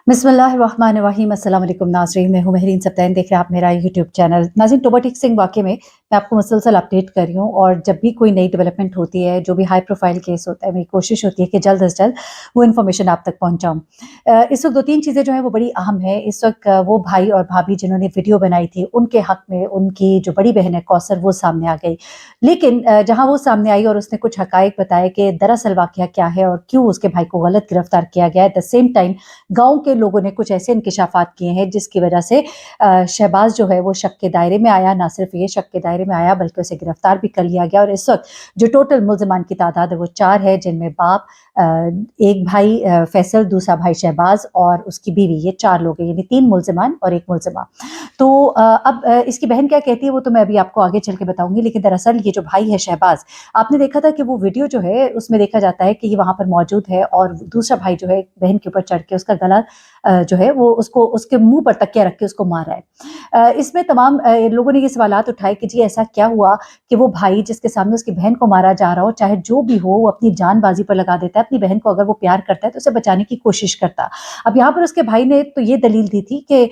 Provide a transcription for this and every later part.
बिस्मिल्लाहिर्रहमानिर्रहीम। अस्सलाम वालेकुम नाज़रीन, मैं हूं महरीन सब्तैन, देख रहे हैं आप मेरा यूट्यूब चैनल। नाज़रीन, टोबा सिंह वाक़े में मैं आपको मुसलसल अपडेट कर रही हूँ और जब भी कोई नई डेवलपमेंट होती है, जो भी हाई प्रोफाइल केस होता है, मेरी कोशिश होती है कि जल्द से जल्द वो इन्फॉर्मेशन आप तक पहुँचाऊँ। इस वक्त 2-3 चीज़ें जो हैं वो बड़ी अहम है। इस वक्त वो भाई और भाभी जिन्होंने वीडियो बनाई थी, उनके हक़ में उनकी जो बड़ी बहन है कौसर, वो सामने आ गई। लेकिन जहाँ वो सामने आई और उसने कुछ हक़ाइक़ बताए कि दरअसल वाक़या क्या है और क्यों उसके भाई को गलत गिरफ्तार किया गया है। एट द सेम टाइम गाँव के लोगों ने कुछ ऐसे इंकिशाफ़ात किए हैं जिसकी वजह से शहबाज़ जो है वो शक के दायरे में आया। ना सिर्फ ये शक के दायरे में आया बल्कि उसे गिरफ्तार भी कर लिया गया और इस वक्त जो टोटल मुल्ज़िमान की तादाद है वो 4 है, जिनमें बाप, एक भाई फैसल, दूसरा भाई शहबाज़ और उसकी बीवी, ये 4 लोग हैं, यानी 3 मुल्ज़िमान और 1 मुल्ज़िमा। तो अब इसकी बहन क्या कहती है वो तो मैं अभी आपको आगे चल के बताऊँगी। लेकिन दरअसल ये जो भाई है शहबाज़, आपने देखा था कि वो वीडियो जो है उसमें देखा जाता है कि ये वहाँ पर मौजूद है और दूसरा भाई जो है बहन के ऊपर चढ़ के उसका गला जो है वो उसको उसके मुँह पर तकिया रख के उसको मार रहा है। इसमें तमाम लोगों ने ये सवालात उठाए कि जी ऐसा क्या हुआ कि वो भाई जिसके सामने उसकी बहन को मारा जा रहा हो, चाहे जो भी हो, वो अपनी जान बाजी पर लगा देता है। अपनी बहन को अगर वो प्यार करता है तो उसे बचाने की कोशिश करता। अब यहाँ पर उसके भाई ने तो ये दलील दी थी कि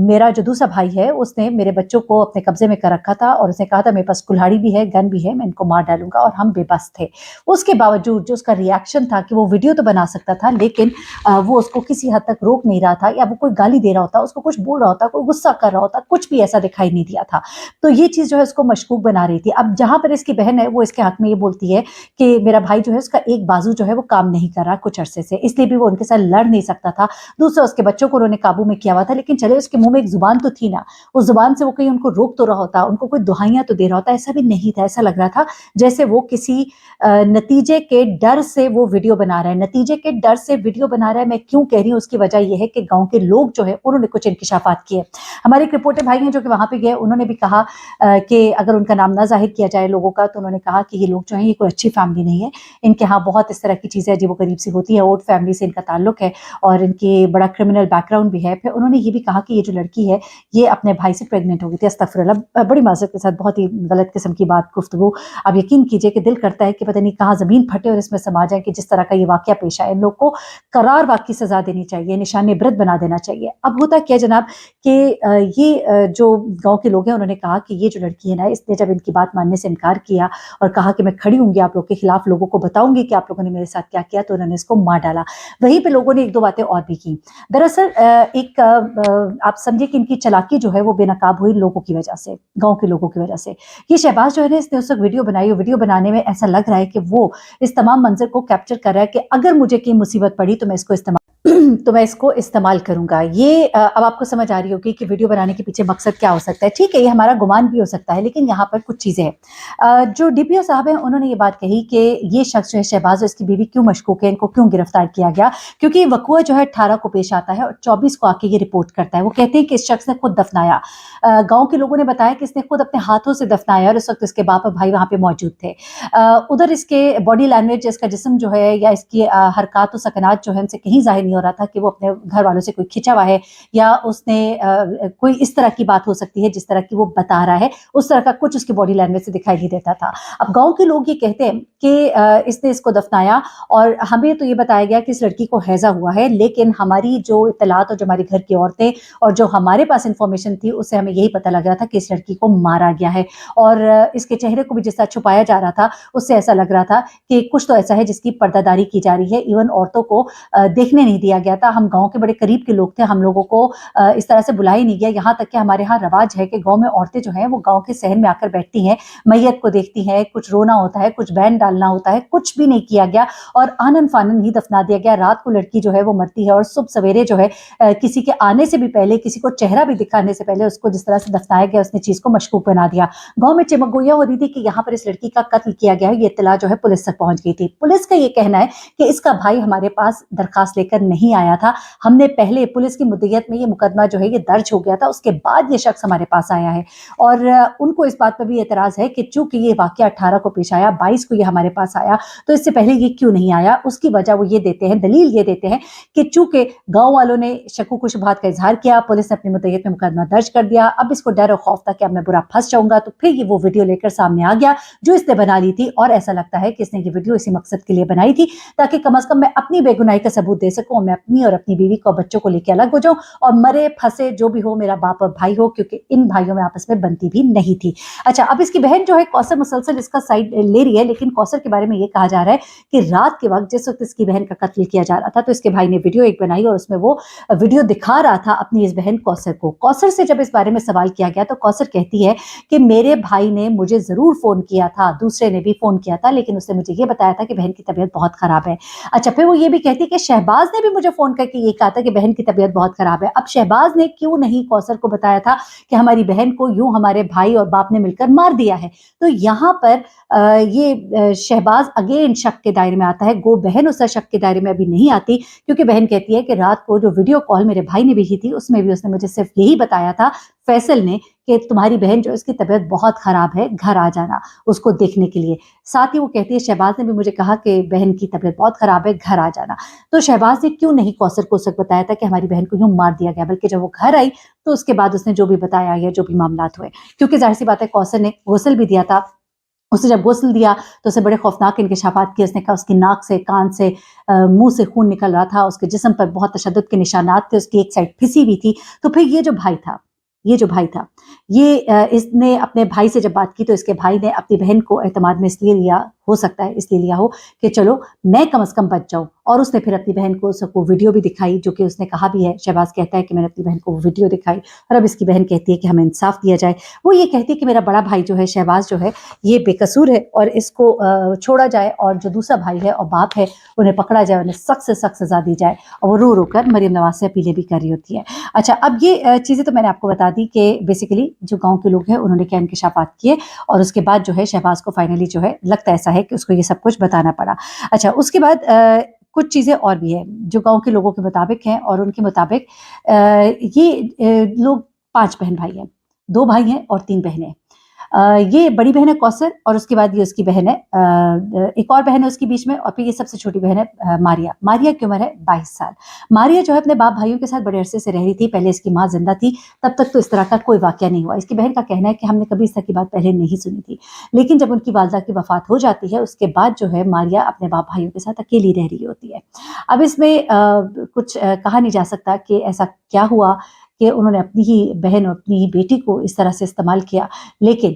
मेरा जो दूसरा भाई है उसने मेरे बच्चों को अपने कब्जे में कर रखा था और उसने कहा था मेरे पास कुल्हाड़ी भी है, गन भी है, मैं इनको मार डालूंगा, और हम बेबस थे। उसके बावजूद जो उसका रिएक्शन था कि वो वीडियो तो बना सकता था लेकिन वो उसको किसी हद तक रोक नहीं रहा था, या वो कोई गाली दे रहा होता, उसको कुछ बोल रहा होता, कोई गुस्सा कर रहा होता, कुछ भी ऐसा दिखाई नहीं दिया था। तो ये चीज़ जो है उसको मशकूक बना रही थी। अब जहाँ पर इसकी बहन है वो इसके हक में ये बोलती है कि मेरा भाई जो है उसका एक बाजू जो है वो काम नहीं कर रहा कुछ अरसे से, इसलिए भी वो उनके साथ लड़ नहीं सकता था। दूसरा, उसके बच्चों को उन्होंने काबू में किया हुआ था, लेकिन चले उसके मुँह में एक ज़ुबान तो थी ना, उस ज़ुबान से वो कहीं उनको रोक तो रहा होता, उनको कोई दुहाइयाँ तो दे रहा होता, ऐसा भी नहीं था। ऐसा लग रहा था जैसे वो किसी नतीजे के डर से वो वीडियो बना रहा है। नतीजे के डर से वीडियो बना रहा है, मैं क्यों कह रही हूँ, उसकी वजह ये है कि गाँव के लोग जो है उन्होंने कुछ इंकिशाफात किए। हमारे एक रिपोर्टर भाई हैं जो कि वहाँ पे गए, उन्होंने भी कहा कि अगर उनका नाम ना ज़ाहिर किया जाए लोगों का, तो उन्होंने कहा कि ये लोग जो हैं ये कोई अच्छी फैमिली नहीं है। इनके यहाँ बहुत इस तरह की चीज़ें अजीबो-गरीब सी होती है, ओट फैमिली से इनका ताल्लुक है और इनकी बड़ा क्रिमिनल बैकग्राउंड भी है। फिर उन्होंने ये भी कहा कि ये जो लड़की है ये अपने भाई से प्रेग्नेंट हो गई थी। अस्तगफिरुल्लाह, बड़ी माज़रत के साथ बहुत ही गलत किस्म की बात गुफ्तगू। आप यकीन कीजिए कि दिल करता है कि पता नहीं कहाँ ज़मीन फटे और इसमें समा जाए कि जिस तरह का ये वाक़या पेश आया। इन लोग को करार वाक़ की सज़ा देनी चाहिए, निशान इबरत बना देना चाहिए। अब होता क्या जनाब कि जो गाँव के लोग हैं उन्होंने कहा कि ये जो लड़की है ना, इसने जब इनकी बात मानने से इनकार किया और कहा कि मैं खड़ी होंगी आप लोग के खिलाफ, लोगों को बताऊंगी कि आप लोगों ने मेरे साथ क्या किया, तो उन्होंने इसको मार डाला। वहीं पे लोगों ने 1-2 बातें और भी की। दरअसल आप समझिए कि इनकी चालाकी जो है वो बेनकाब हुई लोगों की वजह से, गाँव के लोगों की वजह से। ये शहबाज जो है ना, इसने उस वक्त वीडियो बनाई और वीडियो बनाने में ऐसा लग रहा है कि वो इस तमाम मंजर को कैप्चर कर रहा है कि अगर मुझे कोई मुसीबत पड़ी तो मैं इसको इस्तेमाल करूँगा। ये अब आपको समझ आ रही होगी कि वीडियो बनाने के पीछे मकसद क्या हो सकता है। ठीक है, ये हमारा गुमान भी हो सकता है, लेकिन यहाँ पर कुछ चीज़ें हैं। जो डीपीओ साहब हैं उन्होंने ये बात कही कि ये शख्स जो है शहबाज और इसकी बीवी क्यों मशकूक है, इनको क्यों गिरफ्तार किया गया, क्योंकि ये वक़्वा जो है 18 को पेश आता है और 24 को आके ये रिपोर्ट करता है। वो कहते हैं कि इस शख्स ने खुद दफनाया। गाँव के लोगों ने बताया कि इसने खुद अपने हाथों से दफनाया और उस वक़्त इसके बाप और भाई वहाँ पे मौजूद थे। उधर इसके बॉडी लैंग्वेज, इसका जिस्म जो है या इसकी हरकत और सकनात जो है उनसे कहीं ज़ाहिर नहीं हो रहा था कि वो अपने घर वालों से कोई खिंचा हुआ है या उसने कोई इस तरह की बात हो सकती है जिस तरह की वो बता रहा है, उस तरह का कुछ उसकी बॉडी लैंग्वेज से दिखाई नहीं देता था। अब गाँव के लोग ये कहते हैं कि इसने इसको दफनाया और हमें तो ये बताया गया कि इस लड़की को हैज़ा हुआ है, लेकिन हमारी जो इत्तलात और जो हमारी घर की औरतें और जो हमारे पास इन्फॉर्मेशन थी उससे हमें यही पता लग रहा था कि इस लड़की को मारा गया है। और इसके चेहरे को भी जिस तरह छुपाया जा रहा था उससे ऐसा लग रहा था कि कुछ तो ऐसा है जिसकी पर्दादारी की जा रही है। इवन औरतों को देखने नहीं दिया गया था। हम गाँव के बड़े करीब के लोग थे, हम लोगों को इस तरह से बुलाया ही नहीं गया। यहाँ तक कि हमारे यहाँ रवाज है कि गाँव में औरतें जो हैं वो गाँव के सहन में आकर बैठती हैं, मैयत को देखती हैं, कुछ रोना होता है, कुछ बैन डालना होता है, कुछ भी नहीं किया गया और आनन फानन ही दफना दिया गया। रात को लड़की जो है वो मरती है और सुबह सवेरे जो है किसी के आने से भी पहले, किसी को चेहरा भी दिखाने से पहले उसको जिस तरह से दफनाया गया, उसने चीज को मशकूक बना दिया। गाँव में चिमगोइयां हो रही थी कि यहाँ पर इस लड़की का कत्ल किया गया है। ये इत्तला जो है पुलिस तक पहुंच गई थी। पुलिस का ये कहना है कि इसका भाई हमारे पास दरखास्त लेकर नहीं आया था। हमने पहले पुलिस की मुद्दत में ये मुकदमा जो है ये दर्ज हो गया था, उसके बाद ये शख्स हमारे पास आया है। और उनको इस बात पर भी एतराज है कि चूंकि ये वाकया 18 को पेश आया, 22 को ये हमारे पास आया, तो इससे पहले ये क्यों नहीं आया। उसकी वजह वो ये देते हैं, दलील ये देते हैं कि चूंकि गाँव वालों ने शक्कू को शुबहात का इजहार किया, पुलिस ने अपनी मुद्दत में मुकदमा दर्ज कर दिया। अब इसको डर और खौफ था कि अब मैं बुरा फंस जाऊंगा, तो फिर ये वो वीडियो लेकर सामने आ गया जो इसने बना ली थी। और ऐसा लगता है कि इसने ये वीडियो इसी मकसद के लिए बनाई थी ताकि कम से कम मैं अपनी बेगुनाही का सबूत दे सकूं और मैं अपनी और अपनी बीवी को, बच्चों को लेके अलग हो जाऊं और मरे फंसे जो भी हो मेरा बाप और भाई हो, क्योंकि इन भाइयों में आपस में बनती भी नहीं थी। अच्छा, अब इसकी बहन जो है कौसर मुसलसल इसका साइड ले रही है, लेकिन कौसर के बारे में ये कहा जा रहा है कि रात के वक्त जिस वक्त इसकी बहन का कत्ल किया जा रहा था तो इसके भाई ने वीडियो एक बनाई और उसमें वो वीडियो दिखा रहा था अपनी इस बहन कौसर को। कौसर से जब इस बारे में सवाल किया गया तो कौसर कहती है कि मेरे भाई ने मुझे जरूर फोन किया था, दूसरे ने भी फोन किया था, लेकिन उसने मुझे ये बताया था कि बहन की तबीयत बहुत खराब है। अच्छा, फिर वो ये भी कहती है कि शहबाज ने भी मुझे फोन करके ये कहा था कि बहन की तबीयत बहुत खराब है। अब शहबाज ने क्यों नहीं कौसर को बताया था कि हमारी बहन को यूं हमारे भाई और बाप ने मिलकर मार दिया है? तो यहाँ पर ये शहबाज अगेन शक के दायरे में आता है। गो बहन उस शक के दायरे में अभी नहीं आती, क्योंकि बहन कहती है कि रात को जो वीडियो कॉल मेरे भाई ने भी की थी उसमें भी उसने मुझे सिर्फ यही बताया था, फैसल ने, कि तुम्हारी बहन जो इसकी तबीयत बहुत खराब है, घर आ जाना उसको देखने के लिए। साथ ही वो कहती है शहबाज ने भी मुझे कहा कि बहन की तबीयत बहुत खराब है, घर आ जाना। तो शहबाज ने क्यों नहीं कौसर को उस वक्त बताया था कि हमारी बहन को यूं मार दिया गया, बल्कि जब वो घर आई तो उसके बाद उसने जो भी बताया या जो भी मामलात हुए, क्योंकि जाहिर सी बात है कौसर ने गुस्ल भी दिया था। उसने जब गुस्ल दिया तो उसे बड़े खौफनाक इंकशाफात किए। उसने कहा उसकी नाक से, कान से, मुंह से खून निकल रहा था, उसके जिस्म पर बहुत तशद्दुद के निशानात थे, उसकी एक साइड फिसी हुई थी। तो फिर ये जो भाई था, इसने अपने भाई से जब बात की तो इसके भाई ने अपनी बहन को एतमाद में इसलिए लिया, हो सकता है इसलिए लिया हो कि चलो मैं कम से कम बच जाऊं, और उसने फिर अपनी बहन को सबको वीडियो भी दिखाई, जो कि उसने कहा भी है, शहबाज कहता है कि मैंने अपनी बहन को वीडियो दिखाई, और अब इसकी बहन कहती है कि हमें इंसाफ दिया जाए। वो ये कहती है कि मेरा बड़ा भाई जो है शहबाज जो है ये बेकसूर है और इसको छोड़ा जाए, और जो दूसरा भाई है और बाप है उन्हें पकड़ा जाए, उन्हें सख्त से सख्त सजा दी जाए। और वो रो रो कर मरियम नवाज से अपीलें भी कर रही होती है। अच्छा, अब ये चीज़ें तो मैंने आपको बता दी कि बेसिकली जो गाँव के लोग हैं उन्होंने क्या इंकशाफात किए, और उसके बाद जो है शहबाज को फाइनली जो है लगता ऐसा है कि उसको ये सब कुछ बताना पड़ा। अच्छा, उसके बाद कुछ चीज़ें और भी हैं जो गाँव के लोगों के मुताबिक हैं, और उनके मुताबिक लोग 5 बहन भाई हैं, 2 भाई हैं और 3 बहनें। ये बड़ी बहन है कौसर, और उसके बाद ये उसकी बहन है, एक और बहन है उसके बीच में, और फिर ये सबसे छोटी बहन है मारिया की उम्र है 22 साल। मारिया जो है अपने बाप भाइयों के साथ बड़े अरसे से रह रही थी। पहले इसकी माँ जिंदा थी, तब तक तो इस तरह का कोई वाकया नहीं हुआ। इसकी बहन का कहना है कि हमने कभी इस तरह की बात पहले नहीं सुनी थी, लेकिन जब उनकी वालदा की वफात हो जाती है उसके बाद जो है मारिया अपने बाप भाइयों के साथ अकेली रह रही होती है। अब इसमें कुछ कहा नहीं जा सकता कि ऐसा क्या हुआ कि उन्होंने अपनी ही बहन और अपनी ही बेटी को इस तरह से इस्तेमाल किया, लेकिन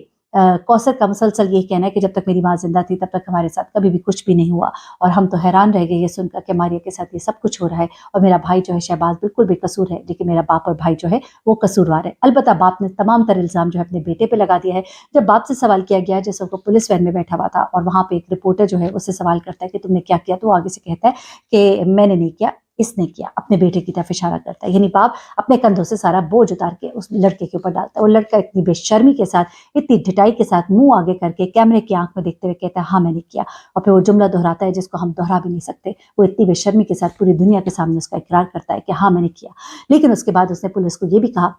कौसर का मुसलसल ये कहना है कि जब तक मेरी माँ जिंदा थी तब तक हमारे साथ कभी भी कुछ भी नहीं हुआ, और हम तो हैरान रह गए ये सुनकर कि मारिया के साथ ये सब कुछ हो रहा है, और मेरा भाई जो है शहबाज बिल्कुल बेकसूर है, लेकिन मेरा बाप और भाई जो है वो कसूरवार है। अलबत्ता बाप ने तमाम तर इल्ज़ाम जो है अपने बेटे पे लगा दिया है। जब बाप से सवाल किया गया, जैसे वो पुलिस वैन में बैठा हुआ था और वहाँ पे एक रिपोर्टर जो है उससे सवाल करता है कि तुमने क्या किया, तो वो आगे से कहता है कि मैंने नहीं किया, इसने किया, अपने बेटे की तरफ इशारा करता है। यानी बाप अपने कंधों से सारा बोझ उतार के उस लड़के के ऊपर डालता है। वो लड़का इतनी बेशर्मी के साथ, इतनी ढिठाई के साथ मुंह आगे करके कैमरे की आंख में देखते हुए कहता है हाँ मैंने किया, और फिर वो जुमला दोहराता है जिसको हम दोहरा भी नहीं सकते। वो इतनी बेशर्मी के साथ पूरी दुनिया के सामने उसका इकरार करता है कि हाँ मैंने किया। लेकिन उसके बाद उसने पुलिस को ये भी कहा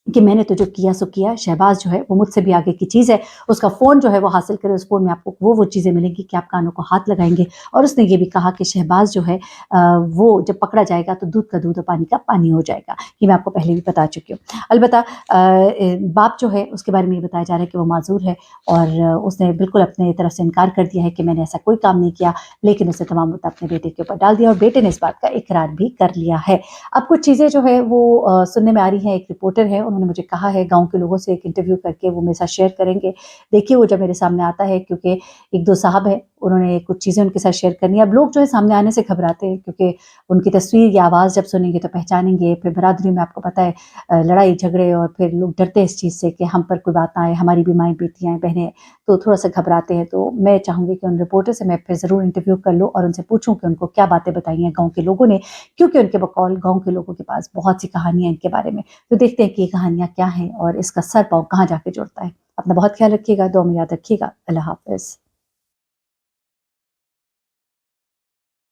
कि मैंने तो जो किया सो किया, शहबाज जो है वो मुझसे भी आगे की चीज़ है, उसका फ़ोन जो है वो हासिल करे, उस फ़ोन में आपको वो चीज़ें मिलेंगी कि आप कानों को हाथ लगाएंगे। और उसने ये भी कहा कि शहबाज जो है वो जब पकड़ा जाएगा तो दूध का दूध और पानी का पानी हो जाएगा। ये मैं आपको पहले भी बता चुकी हूँ। अलबत्ता बाप जो है उसके बारे में ये बताया जा रहा है कि वो माजूर है, और उसने बिल्कुल अपने तरफ से इनकार कर दिया है कि मैंने ऐसा कोई काम नहीं किया, लेकिन उसने तमाम मुद्दा अपने बेटे के ऊपर डाल दिया, और बेटे ने इस बात का इकरार भी कर लिया है। अब कुछ चीज़ें जो है वो सुनने में आ रही हैं। एक रिपोर्टर है, उन्होंने मुझे कहा है गाँव के लोगों से एक इंटरव्यू करके वो मेरे साथ शेयर करेंगे। देखिए वो जब मेरे सामने आता है, क्योंकि 1-2 साहब हैं, उन्होंने कुछ चीज़ें उनके साथ शेयर करनी है। अब लोग जो है सामने आने से घबराते हैं, क्योंकि उनकी तस्वीर या आवाज़ जब सुनेंगे तो पहचानेंगे। फिर बरादरी में आपको पता है लड़ाई झगड़े, और फिर लोग डरते हैं इस चीज़ से कि हम पर कोई बात ना आए, हमारी भी माएँ बेटियाँ बहनें, तो थोड़ा सा घबराते हैं। तो मैं चाहूँगी कि उन रिपोर्टर से मैं फिर ज़रूर इंटरव्यू कर लूँ और उनसे पूछूँ कि उनको क्या बातें बताई हैं गाँव के लोगों ने, क्योंकि उनके बकौल गाँव के लोगों के पास बहुत सी कहानियाँ इनके बारे में। तो देखते हैं कि ये कहानियाँ क्या हैं और इसका सर पाँव कहाँ जाके जुड़ता है। अपना बहुत ख्याल रखिएगा, दुआ में याद रखिएगा। अल्लाह हाफ़िज़।